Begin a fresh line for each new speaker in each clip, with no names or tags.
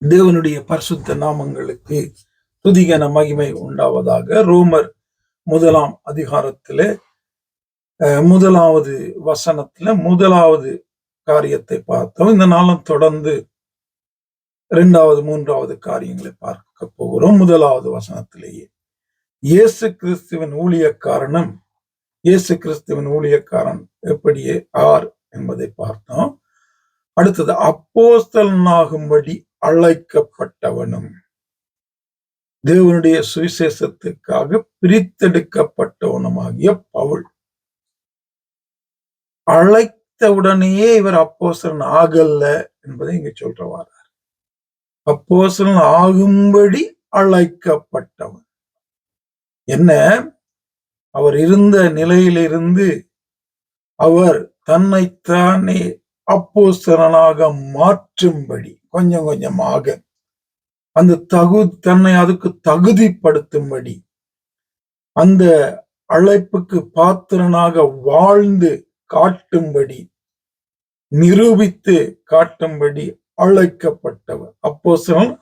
தேவனுடைய பரிசுத்த நாமங்களுக்கு துதிகன மகிமை உண்டாவதாக. ரோமர் 1 அதிகாரத்திலே 1வது வசனத்துல 1வது காரியத்தை பார்த்தோம். இந்த நாளும் தொடர்ந்து 2வது 3வது காரியங்களை பார்க்க போகிறோம். 1வது வசனத்திலேயே இயேசு கிறிஸ்துவின் ஊழியக்காரனும் இயேசு கிறிஸ்துவின் ஊழியக்காரன் எப்படி என்பதை பார்த்தோம். அடுத்தது அப்போஸ்தலனாகும்படி அழைக்கப்பட்டவனும் தேவனுடைய சுவிசேஷத்துக்காக பிரித்தெடுக்கப்பட்டவனுமாகிய பவுல். அழைத்தவுடனேயே இவர் அப்போஸ்தலன் ஆகல்ல என்பதை இங்க சொல்றவார். அப்போஸ்தலன் ஆகும்படி அழைக்கப்பட்டவன் என்ன, அவர் இருந்த நிலையிலிருந்து அவர் தன்னைத்தானே அப்போஸ்தலனாக மாற்றும்படி கொஞ்சம் கொஞ்சமாக அந்த தன்னை அதுக்கு தகுதிப்படுத்தும்படி, அந்த அழைப்புக்கு பாத்திரனாக வாழ்ந்து காட்டும்படி, நிரூபித்து காட்டும்படி அழைக்கப்பட்டவர். அப்போஸ்தலன்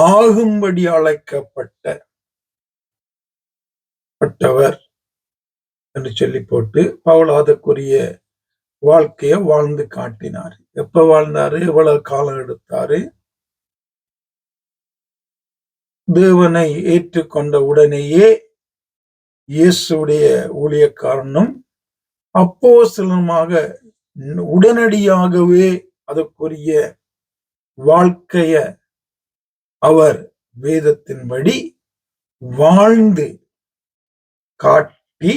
ஆகும்படி அழைக்கப்பட்டவர் என்று சொல்லி போட்டு பவுல் அதற்குரிய வாழ்க்கைய வாழ்ந்து காட்டினார். எப்ப வாழ்ந்தாரு, எவ்வளவு காலம் எடுத்தாரு? தேவனை ஏற்றுக்கொண்ட உடனேயே இயேசுடைய ஊழியக்காரனும் அப்போஸ்தலனுமாக உடனடியாகவே அதற்குரிய வாழ்க்கைய அவர் வேதத்தின்படி வாழ்ந்து காட்டி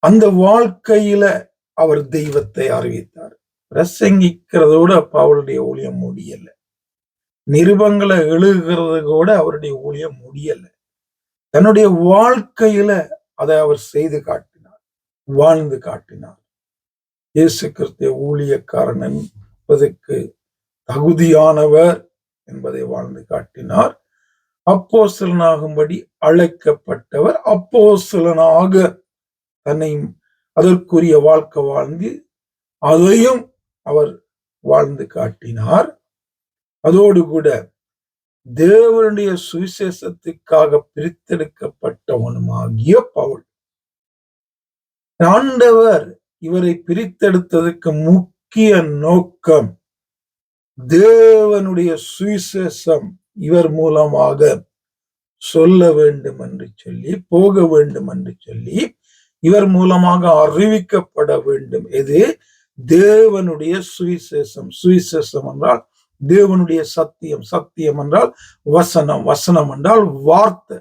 அந்த வாழ்க்கையில அவர் தெய்வத்தை அறிவித்தார். பிரசங்கிக்கிறதோட பவுலுடைய ஊழியம் முடியல. நிருபங்களை எழுதுகிறது கூட அவருடைய ஊழியம் முடியல. தன்னுடைய வாழ்க்கையில அதை அவர் செய்து காட்டினார், வாழ்ந்து காட்டினார். இயேசு கிறிஸ்து ஊழியக்காரன் என்பதற்கு தகுதியானவர் என்பதை வாழ்ந்து காட்டினார். அப்போஸ்தலனாகும்படி அழைக்கப்பட்டவர் அப்போஸ்தலனாக தன்னை அதற்குரிய வாழ்க்கை வாழ்ந்து அதையும் அவர் வாழ்ந்து காட்டினார். அதோடு கூட தேவனுடைய சுவிசேஷத்துக்காக பிரித்தெடுக்கப்பட்டவனுமாகிய பவுல். ஆண்டவர் இவரை பிரித்தெடுத்ததற்கு முக்கிய நோக்கம் தேவனுடைய சுவிசேஷம் இவர் மூலமாக சொல்ல வேண்டும் என்று சொல்லி, போக வேண்டும் என்று சொல்லி, இவர் மூலமாக அறிவிக்கப்பட வேண்டும். எது? தேவனுடைய சுவிசேஷம். சுவிசேஷம் என்றால் தேவனுடைய சத்தியம், சத்தியம் என்றால் வசனம், வசனம் என்றால் வார்த்தை.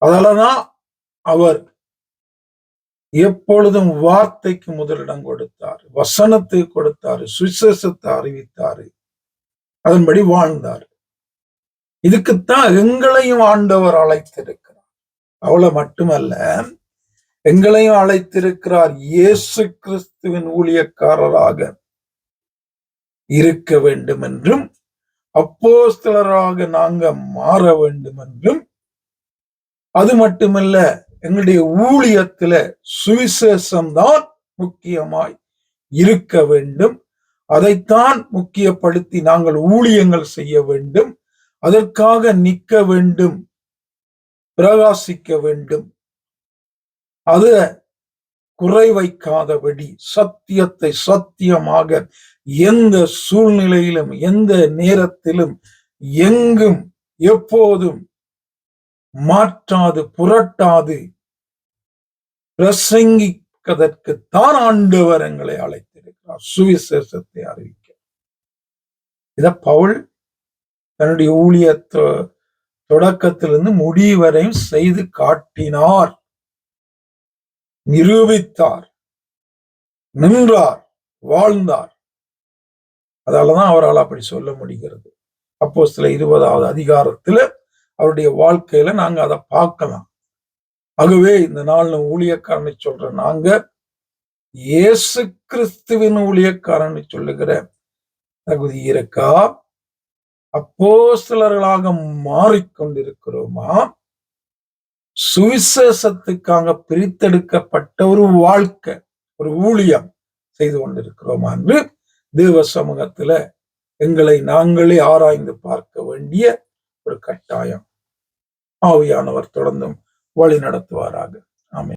அதனாலதான் அவர் எப்பொழுதும் வார்த்தைக்கு முதலிடம் கொடுத்தார், வசனத்தை கொடுத்தாரு, சுவிசேஷத்தை அறிவித்தாரு, அதன்படி வாழ்ந்தார். இதுக்குத்தான் எங்களையும் ஆண்டவர் அழைத்திருக்கிறார். அவ்வளவு மட்டுமல்ல, எங்களையும் அழைத்திருக்கிறார் இயேசு கிறிஸ்துவின் ஊழியக்காரராக இருக்க வேண்டும் என்றும், அப்போஸ்தலராக நாங்க மாற வேண்டும் என்றும், அது மட்டுமல்ல, எங்களுடைய ஊழியத்துல சுவிசேஷம்தான் முக்கியமாய் இருக்க வேண்டும். அதைத்தான் முக்கியப்படுத்தி நாங்கள் ஊழியங்கள் செய்ய வேண்டும், அதற்காக நிற்க வேண்டும், பிரகாசிக்க வேண்டும். அது குறை வைக்காதபடி சத்தியத்தை சத்தியமாக எந்த சூழ்நிலையிலும், எந்த நேரத்திலும், எங்கும், எப்போதும் மாற்றாது புரட்டாது பிரசங்கிப்பதற்குத்தான் ஆண்டவர் எங்களை அழைத்திருக்கிறார், சுவிசேஷத்தை அறிவிக்க. இத பவுல் தன்னுடைய ஊழிய தொடக்கத்திலிருந்து முடிவரையும் செய்து காட்டினார், நிரூபித்தார், நின்றார், வாழ்ந்தார். அதாலதான் அவரால் அப்படி சொல்ல முடிகிறது. அப்போஸ்தலர் 20வது அதிகாரத்துல அவருடைய வாழ்க்கையில நாங்க அதை பார்க்கலாம். ஆகவே இந்த நாள் ஊழியக்காரனை சொல்ற நாங்க இயேசு கிறிஸ்துவின் ஊழியக்காரனை சொல்லுகிற தகுதி இருக்கா? அப்போஸ்தலர்களாக மாறிக்கொண்டிருக்கிறோமா? சுவிசேஷத்துக்காக பிரித்தெடுக்கப்பட்ட ஒரு வாழ்க்கை, ஒரு ஊழியம் செய்து கொண்டிருக்கிறோமா என்று தேவ சமூகத்துல எங்களை நாங்களே ஆராய்ந்து பார்க்க வேண்டிய ஒரு கட்டாயம். ஆவியானவர் தொடர்ந்தும் வழி நடத்துவாராக.